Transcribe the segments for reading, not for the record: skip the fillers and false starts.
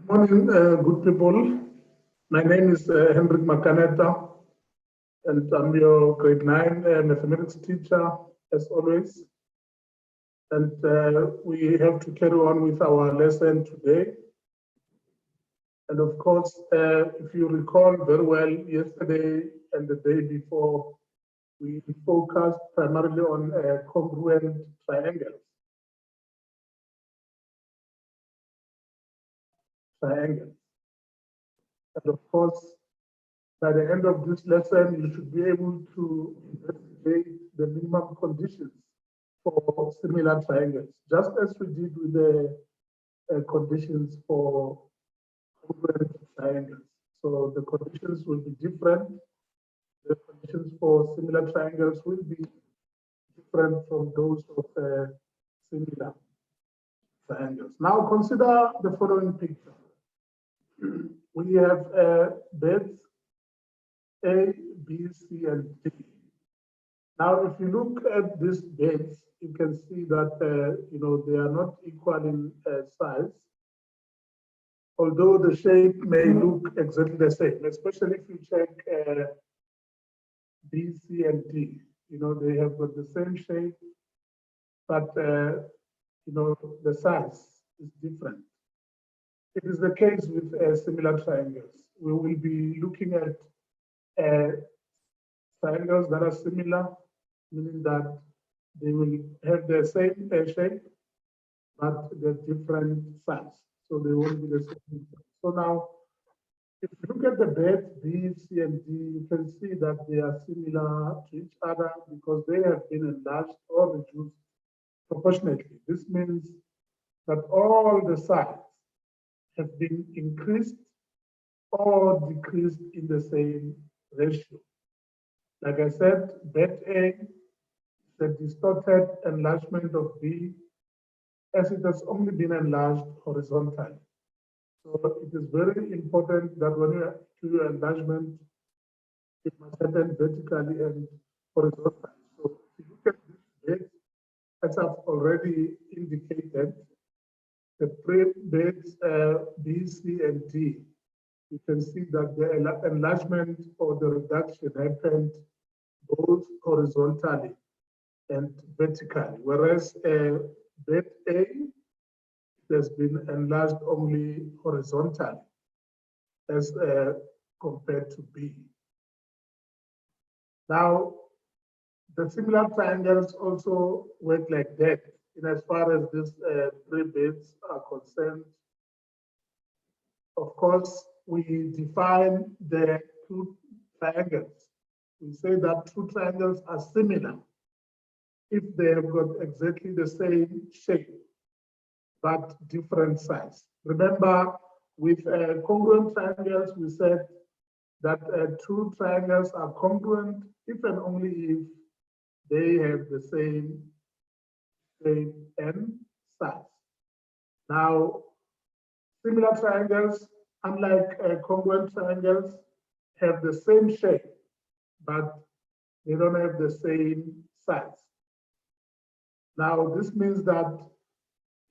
Morning, good people. My name is Hendrik Makaneta, and I'm your grade 9 mathematics teacher, as always. And we have to carry on with our lesson today. And of course, if you recall very well, yesterday and the day before, we focused primarily on congruent triangles. And of course, by the end of this lesson, you should be able to investigate the minimum conditions for similar triangles, just as we did with the conditions for congruent triangles. So the conditions will be different. The conditions for similar triangles will be different from those of similar triangles. Now consider the following picture. We have beds A, B, C, and D. Now, if you look at these beds, you can see that they are not equal in size, although the shape may look exactly the same, especially if you check B, C, and D. They have got the same shape, but the size is different. It is the case with similar triangles. We will be looking at triangles that are similar, meaning that they will have the same shape, but the different size. So they won't be the same. So now, if you look at the beds B, C, and D, you can see that they are similar to each other because they have been enlarged or reduced proportionately. This means that all the sides have been increased or decreased in the same ratio. Like I said, bed A is a distorted enlargement of B as it has only been enlarged horizontally. So it is very important that when you do your enlargement, it must happen vertically and horizontally. So if you look at this bed, as I've already indicated, the beds B, C, and D, you can see that the enlargement or the reduction happened both horizontally and vertically, whereas bed A has been enlarged only horizontally as compared to B. Now, the similar triangles also work like that in as far as these three beds are concerned. Of course, we define the two triangles. We say that two triangles are similar if they have got exactly the same shape, but different size. Remember, with congruent triangles, we said that two triangles are congruent if and only if they have the same shape and size. Now, similar triangles, unlike congruent triangles, have the same shape, but they don't have the same size. Now, this means that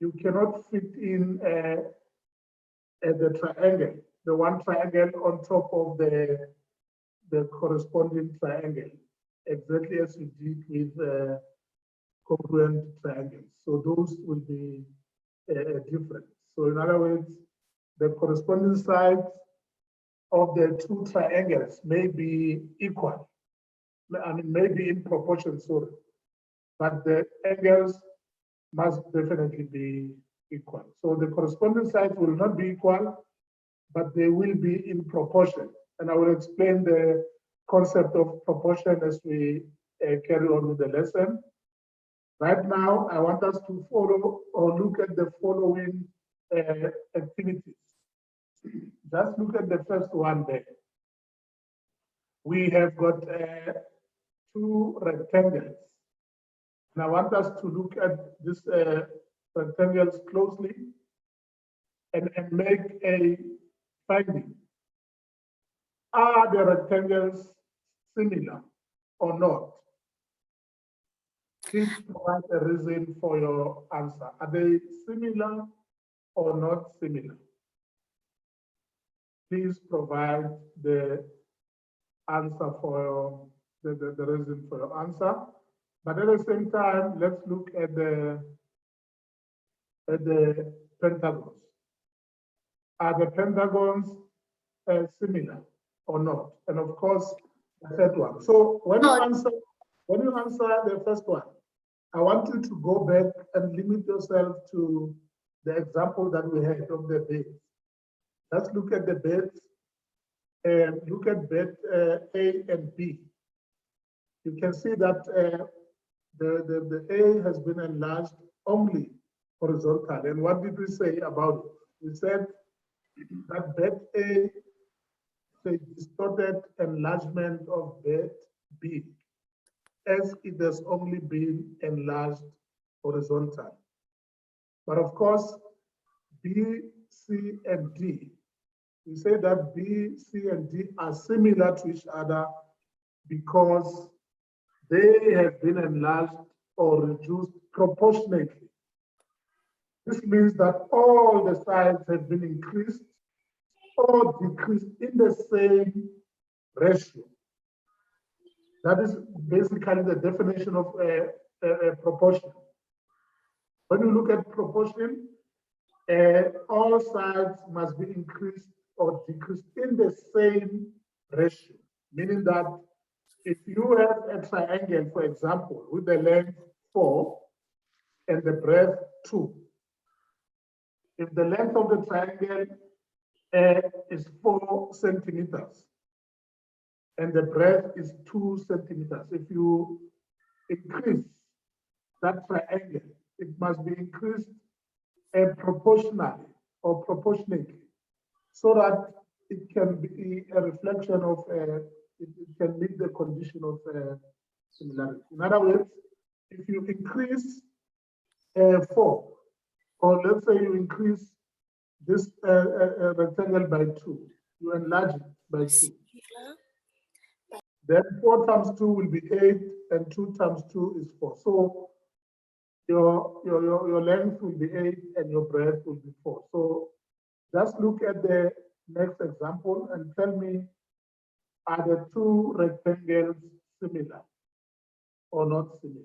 you cannot fit in the triangle, the one triangle on top of the corresponding triangle, exactly as you did with congruent triangles. So those will be different. So in other words, the corresponding sides of the two triangles may be equal. I mean, maybe in proportion, sorry. but the angles must definitely be equal. So the corresponding sides will not be equal, but they will be in proportion. And I will explain the concept of proportion as we carry on with the lesson. Right now, I want us to follow or look at the following activities. Just look at the first one there. We have got two rectangles. And I want us to look at these rectangles closely and make a finding. Are the rectangles similar or not? Please provide a reason for your answer. Are they similar or not similar? Please provide the answer for the reason for your answer. But at the same time, let's look at the pentagons. Are the pentagons similar or not? And of course, the third one. So when you answer the first one, I want you to go back and limit yourself to the example that we had of the beds. Let's look at the beds and look at bed A and B. You can see that the A has been enlarged only horizontal. And what did we say about it? We said that bed A is a distorted enlargement of bed B, as it has only been enlarged horizontal. But of course, B, C, and D, we say that B, C, and D are similar to each other because they have been enlarged or reduced proportionately. This means that all the sides have been increased or decreased in the same ratio. That is basically the definition of a proportion. When you look at proportion, all sides must be increased or decreased in the same ratio, meaning that if you have a triangle, for example, with the length 4 and the breadth 2, if the length of the triangle is 4 centimeters and the breadth is 2 centimeters, if you increase that triangle, it must be increased proportionally or proportionately so that it can be a reflection of, it can meet the condition of similarity. In other words, if you increase 4, or let's say you increase this rectangle by 2, you enlarge it by 2. Then 4 times 2 will be 8, and 2 times 2 is 4. So your length will be 8 and your breadth will be 4. So just look at the next example and tell me, are the two rectangles similar or not similar?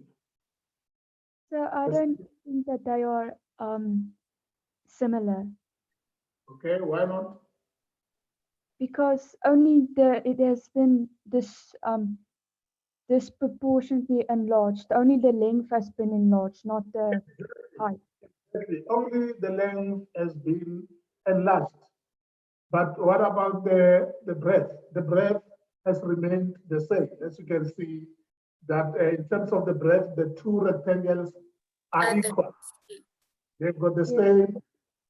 So I don't think that they are similar. Okay, why not? Because only it has been disproportionately enlarged. Only the length has been enlarged, not the height. Exactly. Only the length has been enlarged. But what about the breadth? The breadth has remained the same. As you can see, that in terms of the breadth, the two rectangles are equal. They've got the same,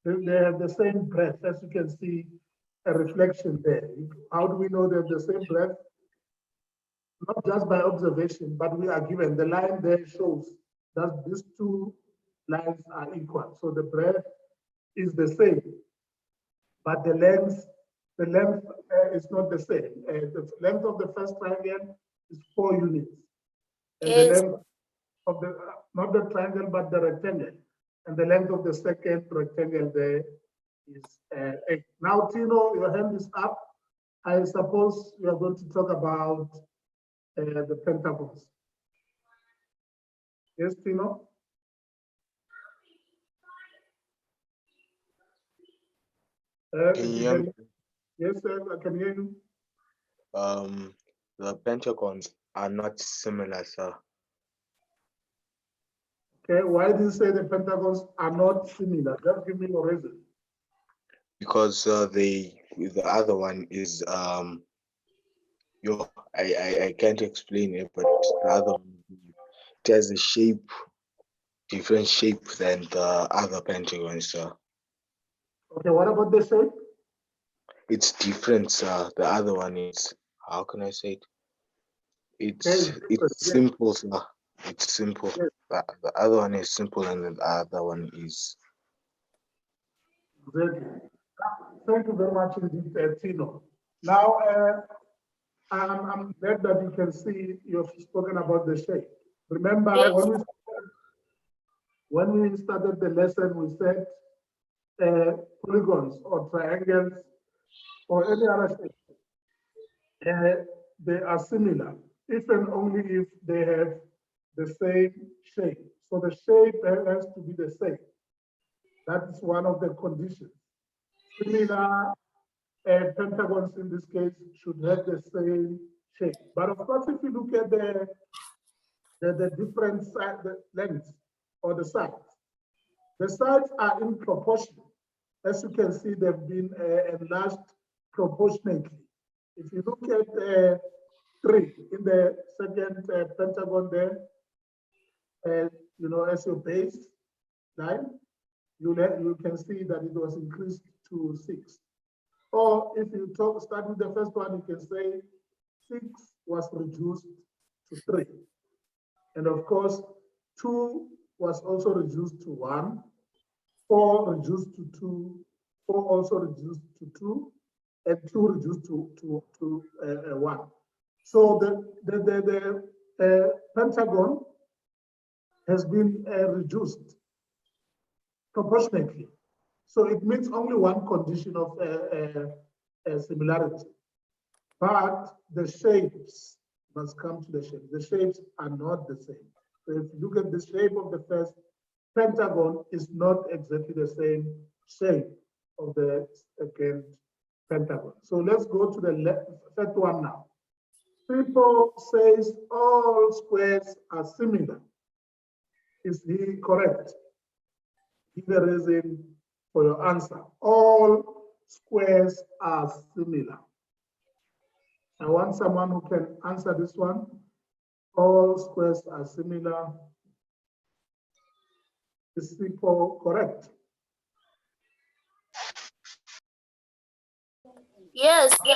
they have the same breadth. As you can see, a reflection there. How do we know they have the same breadth? Not just by observation, but we are given the line there shows that these two lines are equal. So the breadth is the same, but the length is not the same. The length of the first triangle is 4 units. And the length of the, not the triangle, but the rectangle. And the length of the second rectangle there is 8. Now, Tino, your hand is up. I suppose you are going to talk about the pentagons. Yes, Tino? Yes, sir, I can hear you. The pentagons are not similar, sir. Okay, why do you say the pentagons are not similar? Just give me your reason. Because the other one is I can't explain it, but the other one, it has a shape, different shape than the other pentagons. Okay, what about the shape? It's different. The other one is, how can I say it? Okay, It's yes, simple, sir. It's simple. yes, The other one is simple, and the other one is. exactly. Thank you very much indeed, Tino. Now, I'm glad that you can see you've spoken about the shape. Remember, Yes. when we started the lesson, we said polygons or triangles or any other shape, they are similar, if and only if they have the same shape. So the shape has to be the same. That is one of the conditions. Similar pentagons in this case should have the same shape. But of course, if you look at the different side, the lengths or the sides are in proportion. As you can see, they've been enlarged proportionately. If you look at 3 in the second pentagon there, as your base line, you can see that it was increased to 6. Or if you start with the first one, you can say 6 was reduced to 3. And of course, 2 was also reduced to 1, 4 reduced to 2, 4 also reduced to 2, and 2 reduced to 1. So the pentagon has been reduced proportionately. So it meets only one condition of similarity. But the shapes must come to the shape. The shapes are not the same. So if you look at the shape of the first pentagon, is not exactly the same shape of the second pentagon. So let's go to the third one now. People says all squares are similar. Is he correct? Give a reason for your answer. All squares are similar. I want someone who can answer this one. All squares are similar. Is people correct? Yes, they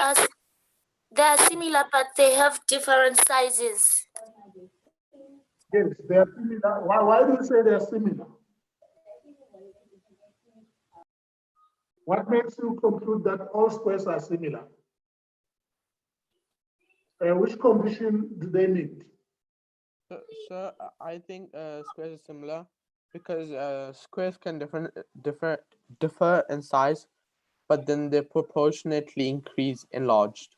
are similar, but they have different sizes. Yes, they are similar. Why do you say they are similar? What makes you conclude that all squares are similar? Which condition do they meet? So I think squares are similar because squares can differ in size, but then they proportionately increase enlarged.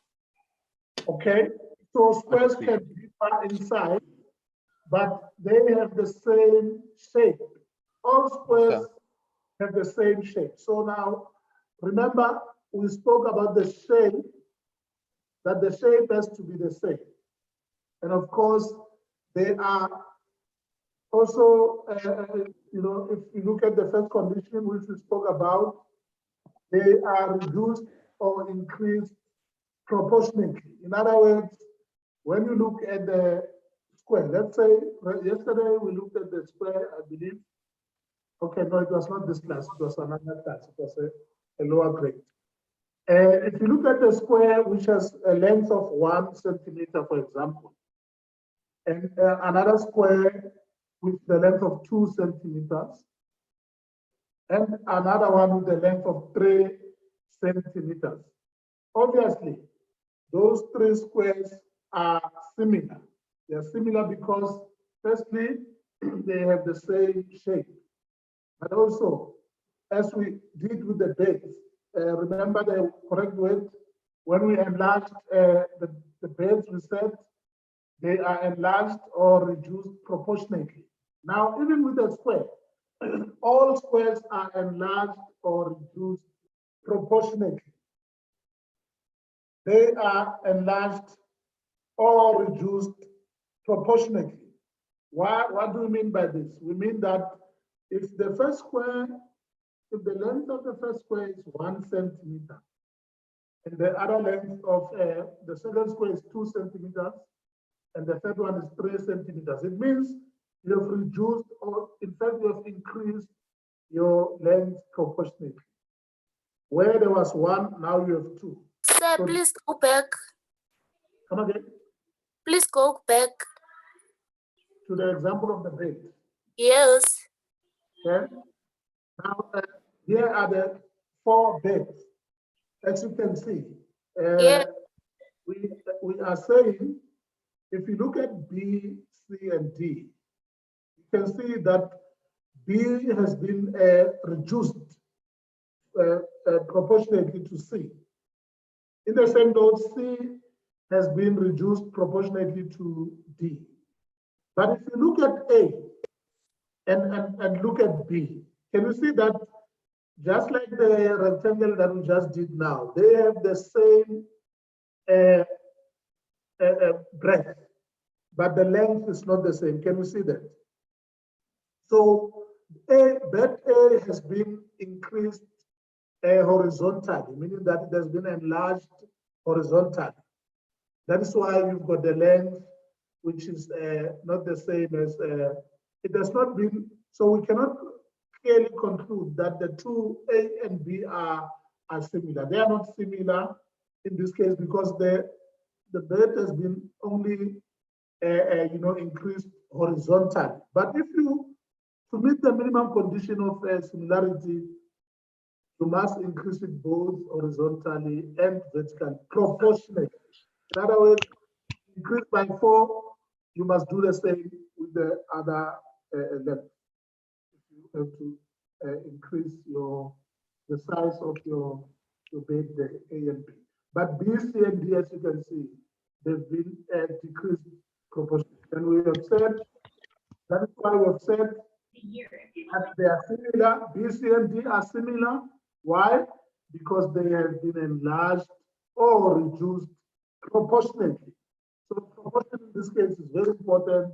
Okay, so squares can differ in size, but they have the same shape. All squares have the same shape. So now, remember, we spoke about the shape, that the shape has to be the same. And of course, they are also, if you look at the first condition which we spoke about, they are reduced or increased proportionately. In other words, when you look at the square, let's say yesterday we looked at the square, I believe. Okay, no, it was not this class, it was another class, it was a lower grade. If you look at the square, which has a length of 1 centimeter, for example, and another square with the length of 2 centimeters, and another one with the length of 3 centimeters. Obviously, those 3 squares are similar. They are similar because, firstly, they have the same shape. But also, as we did with the beds, remember the correct word? When we enlarged the beds, we said they are enlarged or reduced proportionately. Now, even with the square, all squares are enlarged or reduced proportionately. They are enlarged or reduced proportionately. What do we mean by this? We mean that if the first square, if the length of the first square is 1 centimeter, and the other length of the second square is 2 centimeters, and the third one is 3 centimeters, it means you have reduced, or in fact, you have increased your length proportionately. Where there was 1, now you have 2. Sir, So- please go back. Come again Please go back. to the example of the bed. Yes. Okay. Now, here are the 4 beds. As you can see, Yeah. we are saying, if you look at B, C, and D, you can see that B has been reduced proportionately to C. In the same note, C has been reduced proportionately to D. But if you look at A and look at B, can you see that just like the rectangle that we just did now, they have the same breadth, but the length is not the same. Can you see that? So bed A has been increased horizontally, meaning that it has been enlarged horizontally. That is why you've got the length, which is not the same as, it has not been, so we cannot clearly conclude that the two A and B are similar. They are not similar in this case because the bed has been only increased horizontally. But if you, to meet the minimum condition of similarity, you must increase it both horizontally and vertically, proportionately. In other words, increase by 4, you must do the same with the other length. You have to increase the size of your bed, the A and B. But B, C, and D, as you can see, they've been decreased proportionally. And we have said, that is why we have said that they are similar, B, C, and D are similar. Why? Because they have been enlarged or reduced proportionately. So proportion in this case is very important.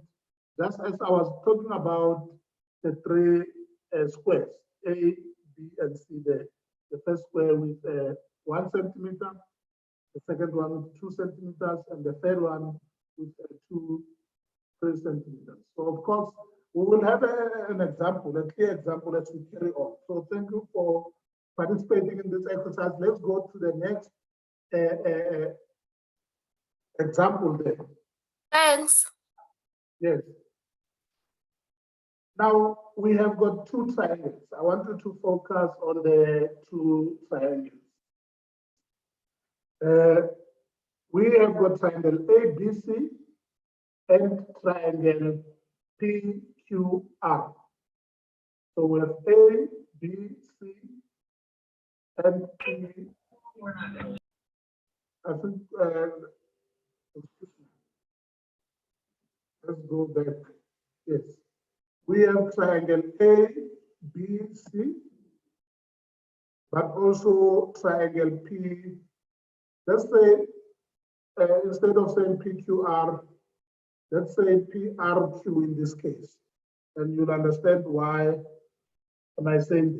Just as I was talking about the 3 squares, A, B, and C there. The first square with 1 centimeter, the second one with 2 centimeters, and the third one with 3 centimeters. So of course, we will have an example, a clear example as we carry on. So thank you for participating in this exercise. Let's go to the next example there. Thanks. Yes. Now we have got 2 triangles. I want you to focus on the 2 triangles. We have got triangle ABC and triangle PQR. So we have A, B, C, and P. I think, let's go back. Yes. We have triangle A, B, C, but also triangle P. Let's say, instead of saying PQR, let's say PRQ in this case. And you'll understand why am I saying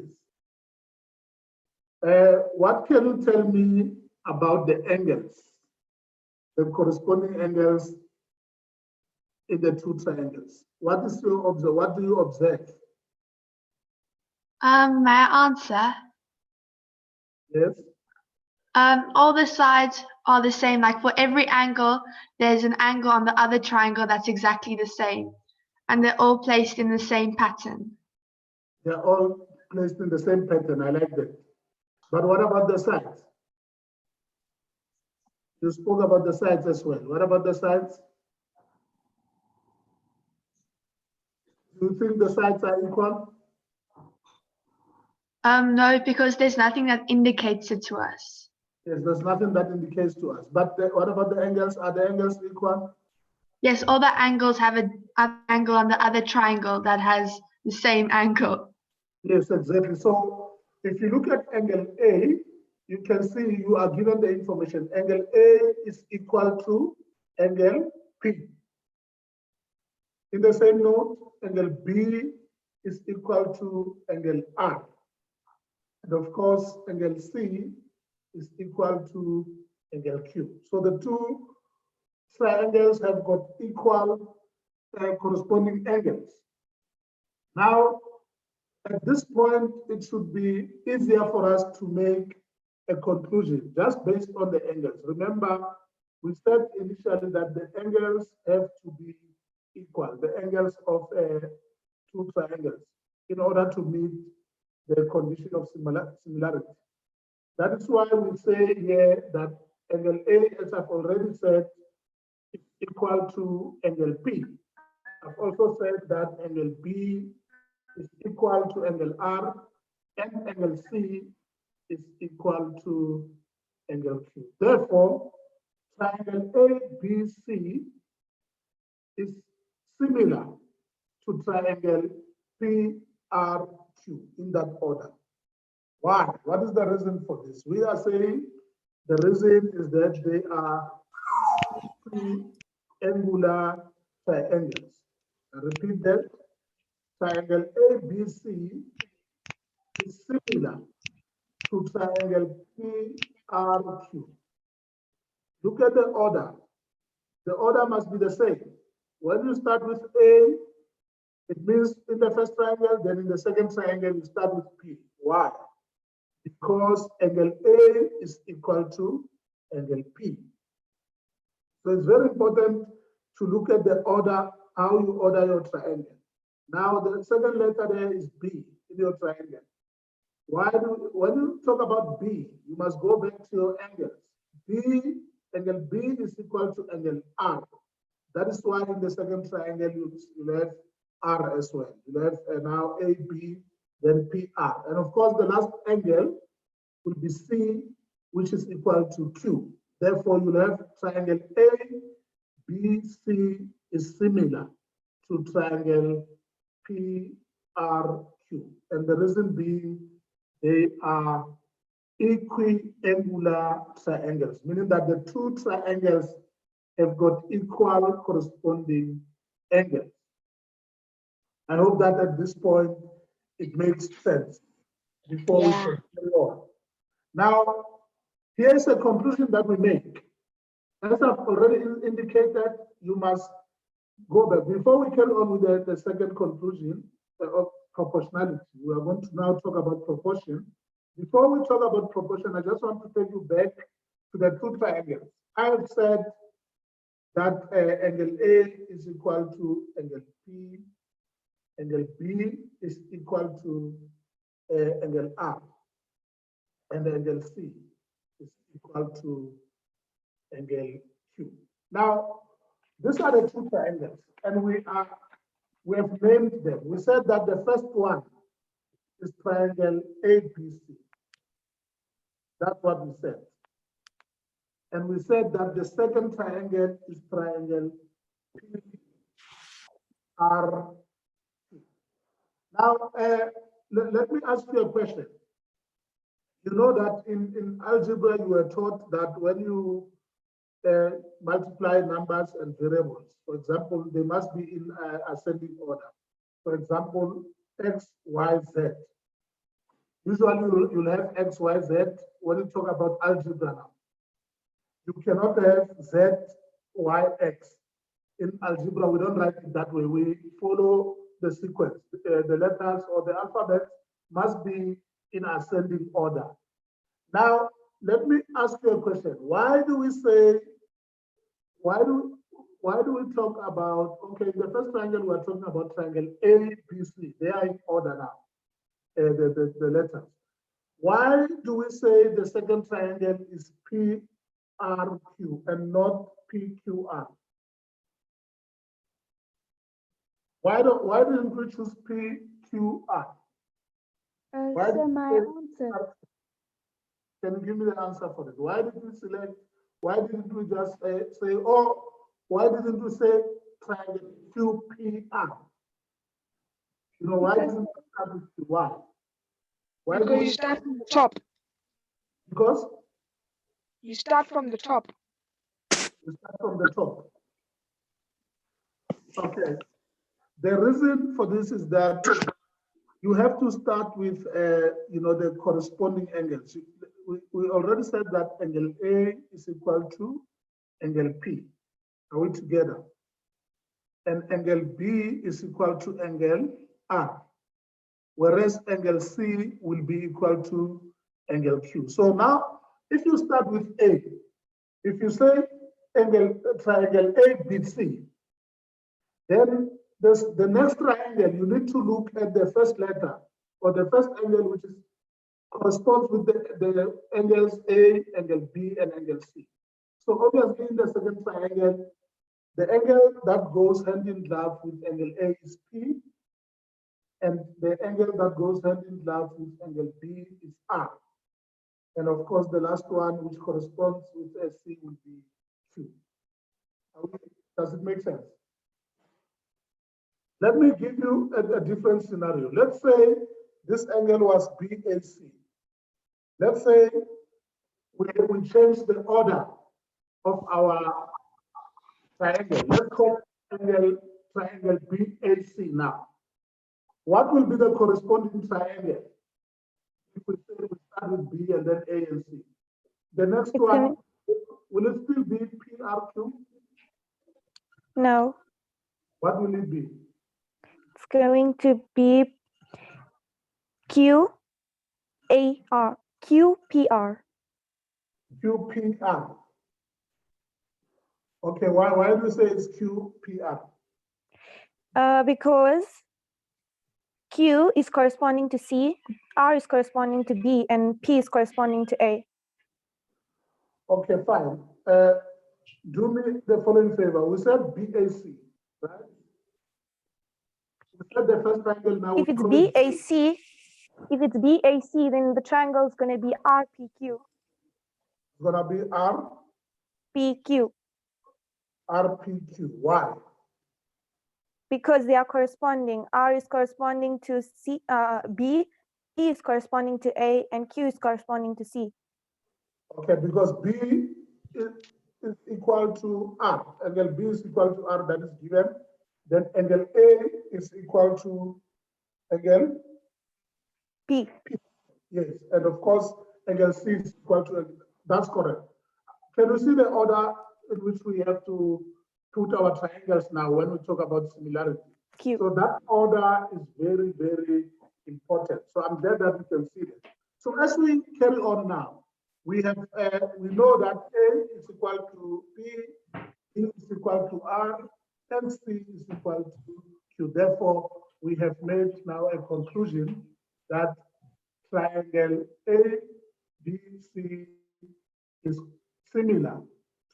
this. What can you tell me about the angles, the corresponding angles in the 2 triangles? What is your observe? What do you observe? May I answer? Yes. All the sides are the same. Like for every angle, there's an angle on the other triangle that's exactly the same. And they're all placed in the same pattern. They're all placed in the same pattern. I like that. But what about the sides? You spoke about the sides as well. What about the sides? Do you think the sides are equal? No, because there's nothing that indicates it to us. Yes, there's nothing that indicates to us. But what about the angles? Are the angles equal? Yes, all the angles have an angle on the other triangle that has the same angle. Yes, exactly. So if you look at angle A, you can see you are given the information. Angle A is equal to angle P. In the same note, angle B is equal to angle R. And of course, angle C is equal to angle Q. So the two triangles have got equal corresponding angles. Now, at this point, it should be easier for us to make a conclusion just based on the angles. Remember, we said initially that the angles have to be equal, the angles of two triangles, in order to meet the condition of similarity. That is why we say here that angle A, as I've already said, is equal to angle P. I've also said that angle B is equal to angle R, and angle C is equal to angle Q. Therefore, triangle ABC is similar to triangle PRQ in that order. Why? What is the reason for this? We are saying the reason is that they are triangular triangles. I repeat that. Triangle ABC is similar to triangle PRQ. Look at the order. The order must be the same. When you start with A, it means in the first triangle, then in the second triangle, you start with P. Why? Because angle A is equal to angle P. So it's very important to look at the order, how you order your triangle. Now, the second letter there is B in your triangle. When you talk about B, you must go back to your angles. Angle B is equal to angle R. That is why in the second triangle, you have R as well. You have now AB, then PR. And of course, the last angle will be C, which is equal to Q. Therefore, you have triangle ABC is similar to triangle PRQ. And the reason being they are equiangular triangles, meaning that the two triangles have got equal corresponding angles. I hope that at this point it makes sense before we continue on. Now, here's a conclusion that we make. As I've already indicated, you must go back. Before we carry on with the second conclusion of proportionality, we are going to now talk about proportion. Before we talk about proportion, I just want to take you back to the two triangles. I have said that angle A is equal to angle P, angle B is equal to angle R, and angle C is equal to angle Q. Now, these are the two triangles, and we have named them. We said that the first one is triangle ABC. That's what we said. And we said that the second triangle is triangle PRQ. Now, let me ask you a question. You know that in algebra, you were taught that when you multiply numbers and variables, for example, they must be in ascending order. For example, X, Y, Z. Usually you'll have X, Y, Z when you talk about algebra now. You cannot have Z, Y, X. In algebra, we don't write it that way. We follow the sequence. The letters or the alphabet must be in ascending order. Now, let me ask you a question. Why do we talk about, okay, the first triangle, we're talking about triangle ABC. They are in order now, the letters. Why do we say the second triangle is PRQ and not PQR? Why didn't we choose PQR? So my answer. Can you give me the answer for this? Why did we select? Why didn't we just say, oh, why didn't we say triangle QPR? You know, why didn't we start with the Y? Why because you start from the top. Because You start from the top. you start from the top. Okay. The reason for this is that you have to start with, the corresponding angles. We already said that angle A is equal to angle P. Are we together? And angle B is equal to angle R, whereas angle C will be equal to angle Q. So now, if you start with A, if you say triangle ABC, then the next triangle, you need to look at the first letter or the first angle, which corresponds with the angles A, angle B, and angle C. So obviously in the second triangle, the angle that goes hand in glove with angle A is P, and the angle that goes hand in glove with angle B is R. And of course, the last one, which corresponds with SC, will be Q. Does it make sense? Let me give you a different scenario. Let's say this angle was BAC. Let's say we change the order of our triangle. Let's call triangle BAC now. What will be the corresponding triangle? If we say we start with B and then A and C. The next one, will it still be PRQ? No, What will it be? it's going to be QAR, QPR. QPR. Okay, why do you say it's QPR? Because Q is corresponding to C, R is corresponding to B, and P is corresponding to A. Okay, fine. Do me the following favor. We said BAC, right? We said the first triangle now. If it's BAC, then the triangle is going to be RPQ. It's gonna be PQ, RPQ. Why? because they are corresponding. R is corresponding to B, P is corresponding to A, and Q is corresponding to C. Okay, because B is equal to R. Angle B is equal to R, that is given. Then angle A is equal to angle P. Yes, and of course, angle C is equal to, that's correct. Can you see the order in which we have to put our triangles now when we talk about similarity? Q. So that order is very, very important. So I'm glad that you can see it. So as we carry on now, we have we know that A is equal to P, B is equal to R, and C is equal to Q. Therefore, we have made now a conclusion that triangle ABC is similar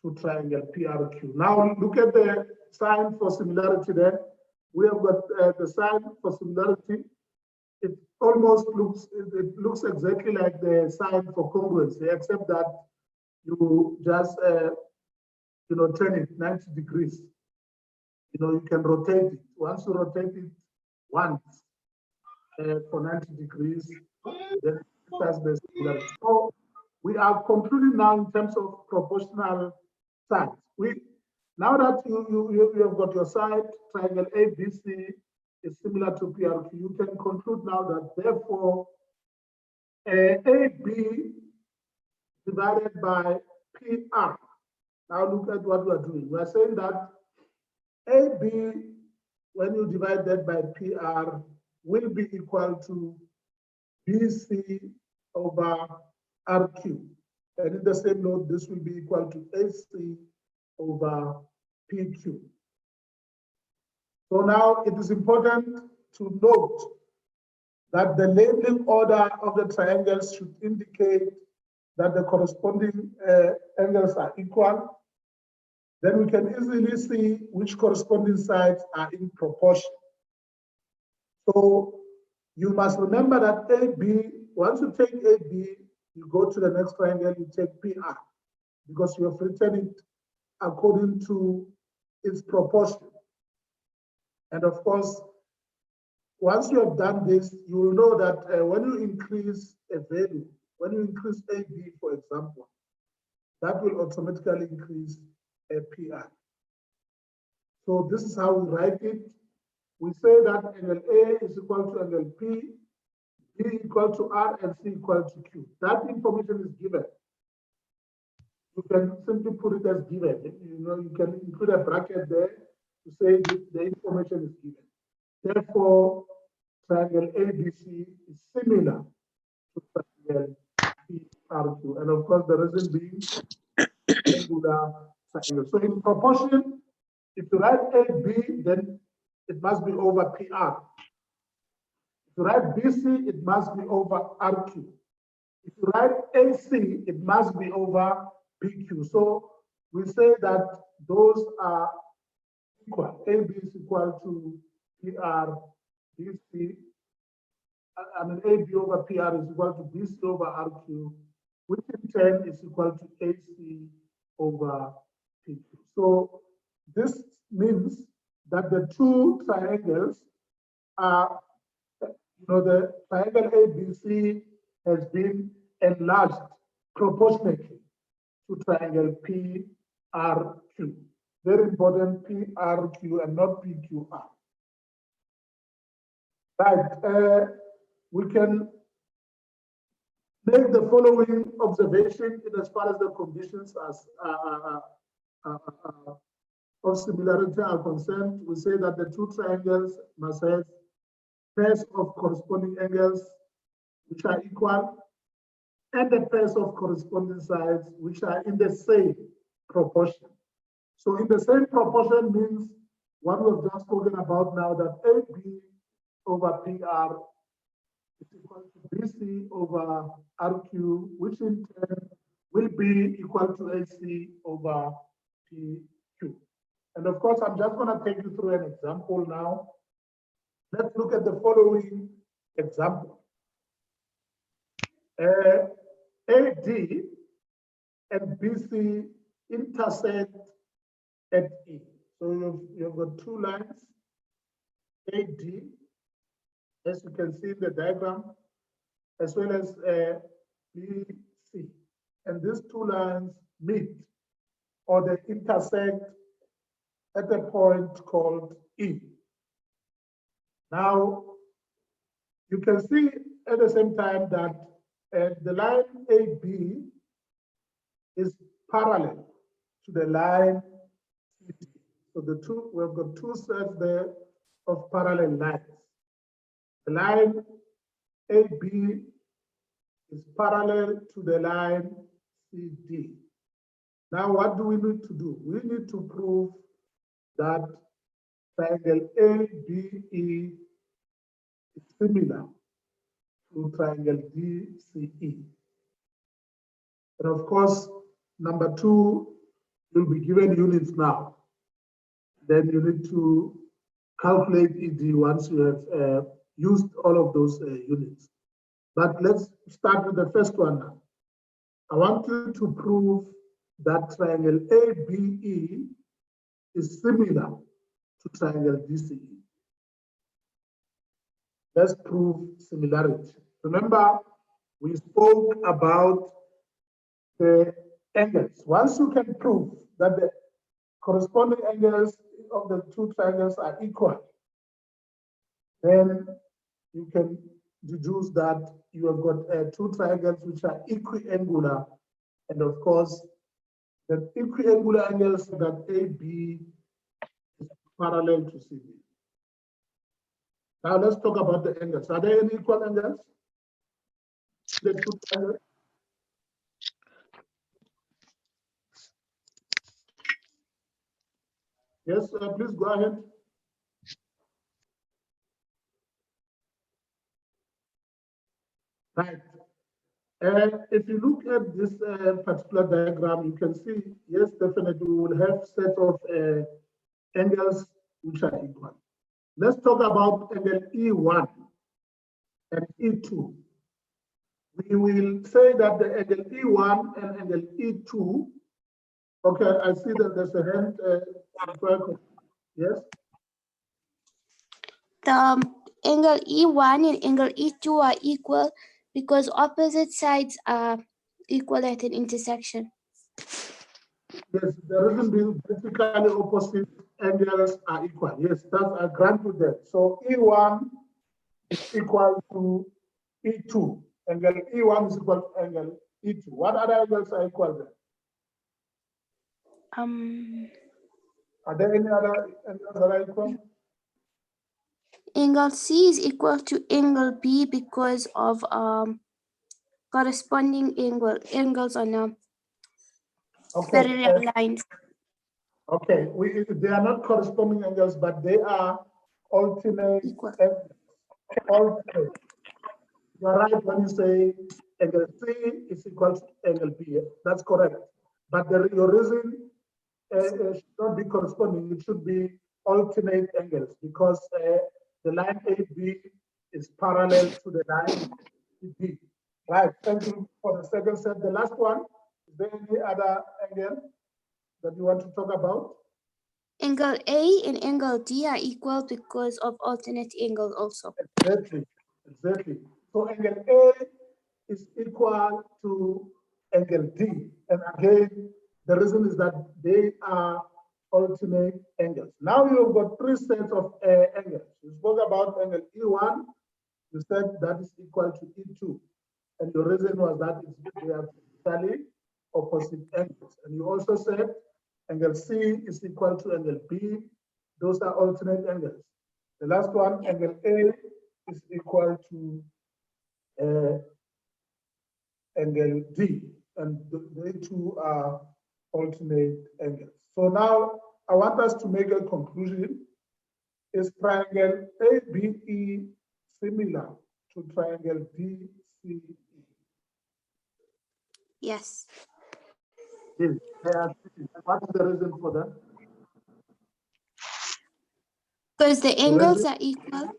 to triangle PRQ. Now look at the sign for similarity there. We have got the sign for similarity. It almost looks exactly like the sign for congruency, except that you just turn it 90 degrees. You can rotate it. Once you rotate it once for 90 degrees, then that's the similarity. So we are concluding now in terms of proportional sides. Now that you have got your side, triangle ABC is similar to PRQ, you can conclude now that therefore AB divided by PR. Now look at what we are doing. We are saying that AB, when you divide that by PR, will be equal to BC over RQ. And in the same note, this will be equal to AC over PQ. So now it is important to note that the labeling order of the triangles should indicate that the corresponding angles are equal. Then we can easily see which corresponding sides are in proportion. So you must remember that AB, once you take AB, you go to the next triangle, you take PR, because you have written it according to its proportion. And of course, once you have done this, you will know that when you increase a value, when you increase AB, for example, that will automatically increase a PR. So this is how we write it. we say that angle A is equal to angle P, B equal to R, and C equal to Q. That information is given. You can simply put it as given. You can include a bracket there to say the information is given. Therefore, triangle ABC is similar to triangle PRQ. And of course, the reason being angular triangle. So in proportion, if you write AB, then it must be over PR. If you write BC, it must be over RQ. If you write AC, it must be over PQ. So we say that those are equal. AB is equal to PR, BC. I mean, AB over PR is equal to BC over RQ, which in turn is equal to AC over PQ. So this means that the two triangles are, the triangle ABC has been enlarged proportionately to triangle PRQ. Very important, PRQ and not PQR. Right, we can make the following observation in as far as the conditions of similarity are concerned. We say that the two triangles must have pairs of corresponding angles which are equal, and the pairs of corresponding sides which are in the same proportion. So in the same proportion means what we've just spoken about now, that AB over PR is equal to BC over RQ, which in turn will be equal to AC over PQ. And of course, I'm just going to take you through an example now. Let's look at the following example. AD and BC intersect at E. So you've got two lines, AD, as you can see in the diagram, as well as BC. And these two lines meet, or they intersect at a point called E. Now, you can see at the same time that the line AB is parallel to the line CD. So we've got two sets there of parallel lines. The line AB is parallel to the line CD. Now, what do we need to do? We need to prove that triangle ABE is similar to triangle DCE. And of course, number two, you'll be given units now. Then you need to calculate ED once you have used all of those units. But let's start with the first one now. I want you to prove that triangle ABE is similar to triangle DCE. Let's prove similarity. Remember, we spoke about the angles. Once you can prove that the corresponding angles of the two triangles are equal, then you can deduce that you have got two triangles which are equiangular, and of course, the equiangular angles that AB is parallel to CD. Now let's talk about the angles. Are there any equal angles? The two triangles? Yes, please go ahead. Right. If you look at this particular diagram, you can see, yes, definitely we will have set of angles which are equal. Let's talk about angle E1 and E2. We will say that the angle E1 and angle E2, okay, I see that there's a hand. Yes? The angle E1 and angle E2 are equal because opposite sides are equal at an intersection. Yes, the reason being vertically opposite angles are equal. Yes, that's I grant you that. So E1 is equal to E2. Angle E1 is equal to angle E2. What other angles are equal then? Are there any other angles that are equal? Angle C is equal to angle B because of corresponding angles on Okay. parallel lines. Okay, they are not corresponding angles, but they are alternate Equal. angles. Alternate. You're right when you say angle C is equal to angle B. That's correct. But your reason should not be corresponding. It should be alternate angles because the line AB is parallel to the line B. Right. Thank you for the second set. The last one. Is there any other angle that you want to talk about? Angle A and angle D are equal because of alternate angles also. Exactly, exactly. So angle A is equal to angle D. And again, the reason is that they are alternate angles. Now you've got three sets of angles. You spoke about angle E1. You said that is equal to E2. And your reason was that they are totally opposite angles. And you also said angle C is equal to angle B. Those are alternate angles. The last one, angle A is equal to angle D, and they two are alternate angles. So now I want us to make a conclusion. Is triangle ABE similar to triangle DCE? Yes. Yes, they are. What is the reason for that? Because the The angles reason- are equal.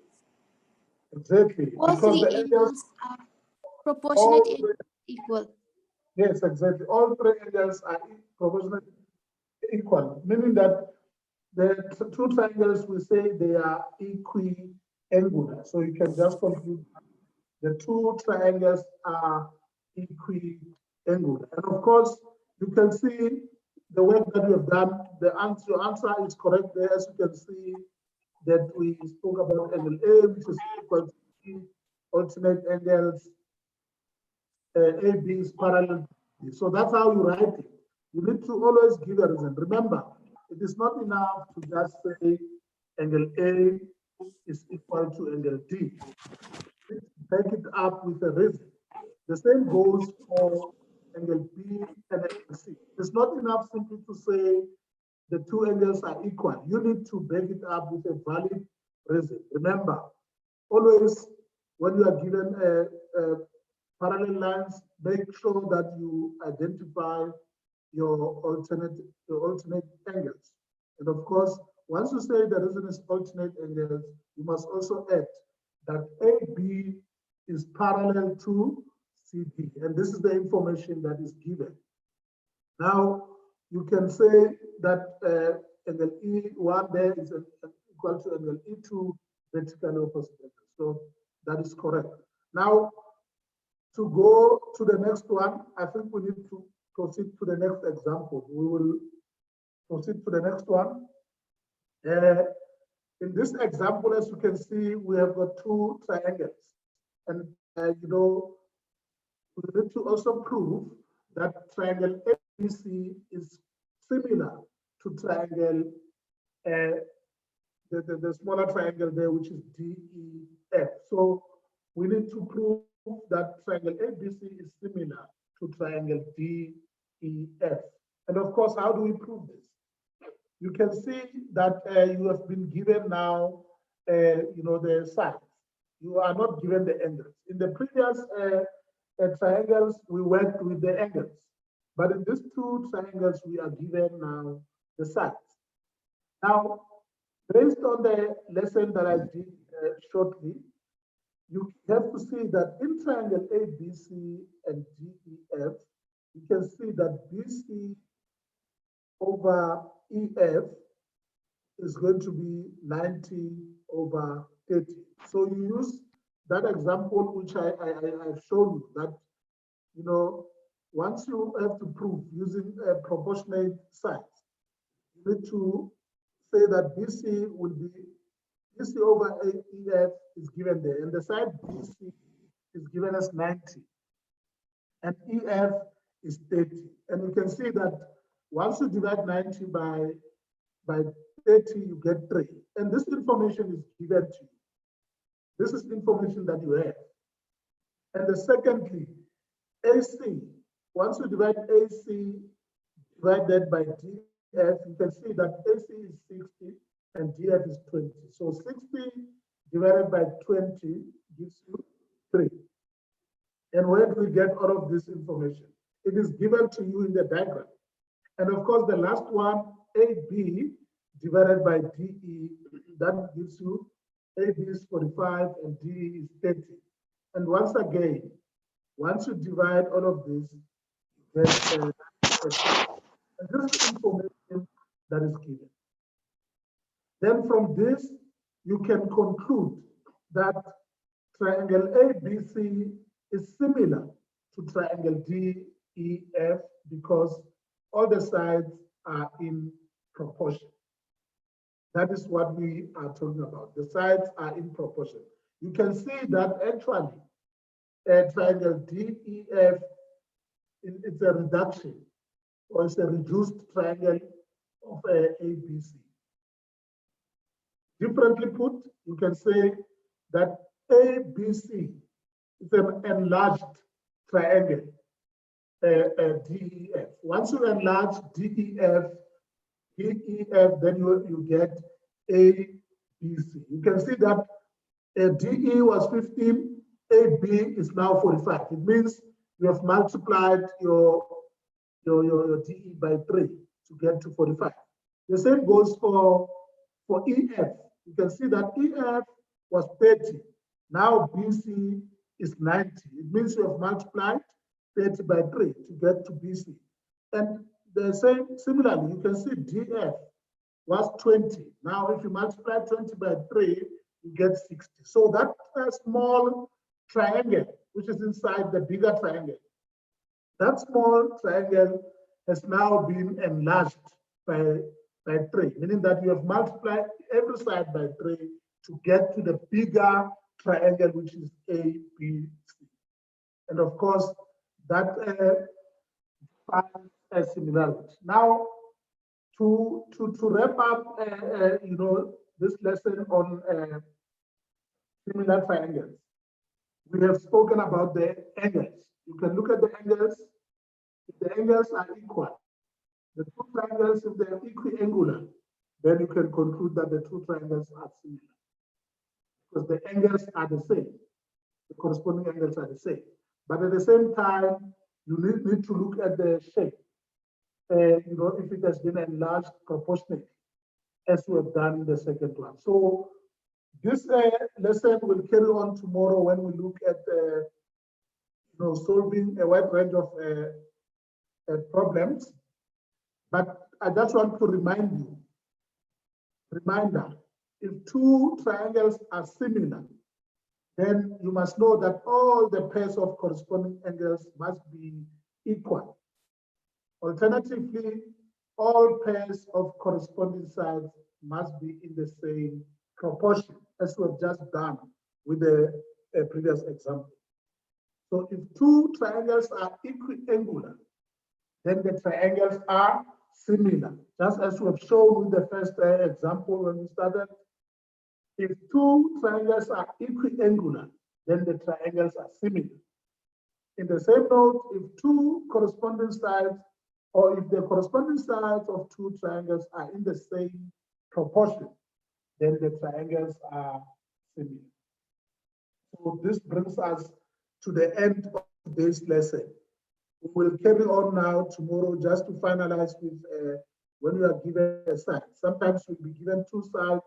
Exactly, All because three the angles, angles are proportionate all three, equal. yes, exactly. All three angles are proportionate equal, meaning that the two triangles, we say they are equiangular. So you can just conclude the two triangles are equiangular. And of course, you can see the work that we have done. Your answer is correct there. As you can see that we spoke about angle A, which is equal to B, alternate angles. AB is parallel. So that's how you write it. You need to always give a reason. Remember, it is not enough to just say angle A is equal to angle D. Back it up with a reason. The same goes for angle B and angle C. It's not enough simply to say the two angles are equal. You need to back it up with a valid reason. Remember, always when you are given a parallel lines, make sure that you identify your alternate angles. And of course, once you say the reason is alternate angles, you must also add that AB is parallel to CD. And this is the information that is given. Now, you can say that angle E1 there is equal to angle E2 vertically opposite angles. So that is correct. Now, to go to the next one, I think we need to proceed to the next example. We will proceed to the next one. In this example, as you can see, we have got two triangles. And, we need to also prove that triangle ABC is similar to triangle, the smaller triangle there, which is DEF. So we need to prove that triangle ABC is similar to triangle DEF. And of course, how do we prove this? You can see that you have been given now, the sides. You are not given the angles. In the previous triangles, we worked with the angles. But in these two triangles, we are given now the sides. Now, based on the lesson that I did shortly, you have to see that in triangle ABC and DEF, you can see that BC over EF is going to be 90 over 30. So you use that example, which I've shown you, that, once you have to prove using a proportionate sides, you need to say that BC will be BC over EF is given there, and the side BC is given as 90, and EF is 30. And you can see that once you divide 90 by 30, you get 3. And this information is given to you. This is information that you have. And the secondly, AC, once you divide AC divided by DF, you can see that AC is 60 and DF is 20. So 60 divided by 20 gives you 3. And where do we get all of this information? It is given to you in the diagram. And of course, the last one, AB divided by DE, that gives you AB is 45 and DE is 30. And once again, once you divide all of this, you get this is information that is given. Then from this, you can conclude that triangle ABC is similar to triangle DEF because all the sides are in proportion. That is what we are talking about. The sides are in proportion. You can see that actually triangle DEF, it's a reduction or it's a reduced triangle of ABC. Differently put, you can say that ABC is an enlarged triangle, DEF. Once you enlarge DEF, then you get ABC. You can see that DE was 15, AB is now 45. It means you have multiplied your DE by 3 to get to 45. The same goes for EF. You can see that EF was 30. Now BC is 90. It means you have multiplied 30 by 3 to get to BC. And the same, similarly, you can see DF was 20. Now, if you multiply 20 by 3, you get 60. So that small triangle, which is inside the bigger triangle, that small triangle has now been enlarged by 3, meaning that you have multiplied every side by 3 to get to the bigger triangle, which is ABC. And of course, that defines a similarity. Now, to wrap up, this lesson on similar triangles, we have spoken about the angles. You can look at the angles. If the angles are equal, the two triangles, if they are equiangular, then you can conclude that the two triangles are similar because the angles are the same. The corresponding angles are the same. But at the same time, you need to look at the shape. If it has been enlarged proportionately, as we have done in the second one. So this lesson will carry on tomorrow when we look at solving a wide range of problems. But I just want to reminder, if two triangles are similar, then you must know that all the pairs of corresponding angles must be equal. Alternatively, all pairs of corresponding sides must be in the same proportion, as we have just done with the previous example. So if two triangles are equiangular, then the triangles are similar. Just as we have shown with the first example when we started, if two triangles are equiangular, then the triangles are similar. In the same note, if two corresponding sides, or if the corresponding sides of two triangles are in the same proportion, then the triangles are similar. So this brings us to the end of today's lesson. We will carry on now tomorrow just to finalize with when you are given a side. Sometimes you'll be given two sides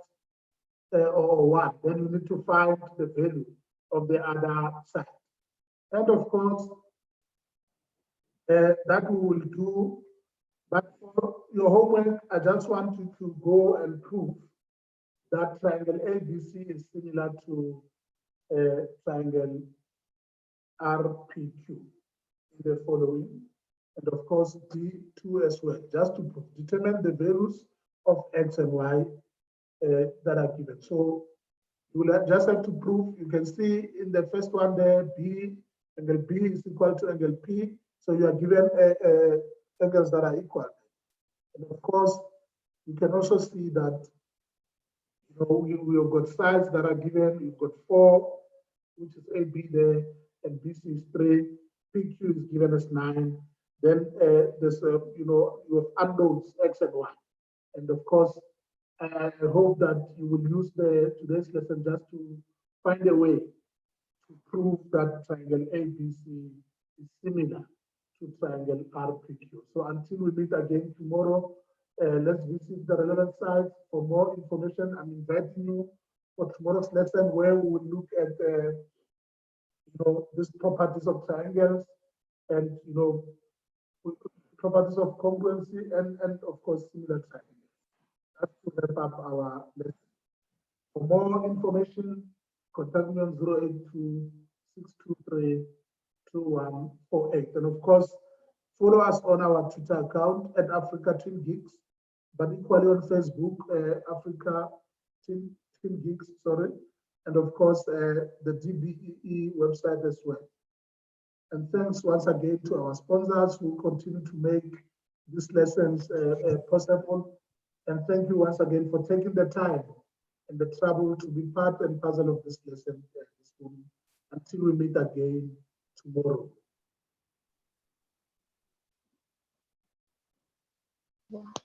or one. Then you need to find the value of the other side. And of course, that we will do. But for your homework, I just want you to go and prove that triangle ABC is similar to triangle RPQ in the following, and of course D2 as well, just to determine the values of X and Y that are given. So you will just have to prove, you can see in the first one there, angle B is equal to angle P. So you are given angles that are equal. And of course, you can also see that we have got sides that are given. You've got 4, which is AB there, and BC is 3. PQ is given as 9. Then there's you have unknowns X and Y. And of course, I hope that you will use today's lesson just to find a way to prove that triangle ABC is similar to triangle RPQ. So until we meet again tomorrow, let's visit the relevant sites. For more information, I'm inviting you for tomorrow's lesson where we will look at these properties of triangles and properties of congruency and of course similar triangles. That's to wrap up our lesson. For more information, contact me on 082-623-2148. And of course, follow us on our Twitter account at Africa Twin Geeks, but equally on Facebook, Africa Twin Geeks, sorry. And of course, the DBEE website as well. And thanks once again to our sponsors who continue to make these lessons possible. And thank you once again for taking the time and the trouble to be part and parcel of this lesson this morning. Until we meet again tomorrow. Yeah.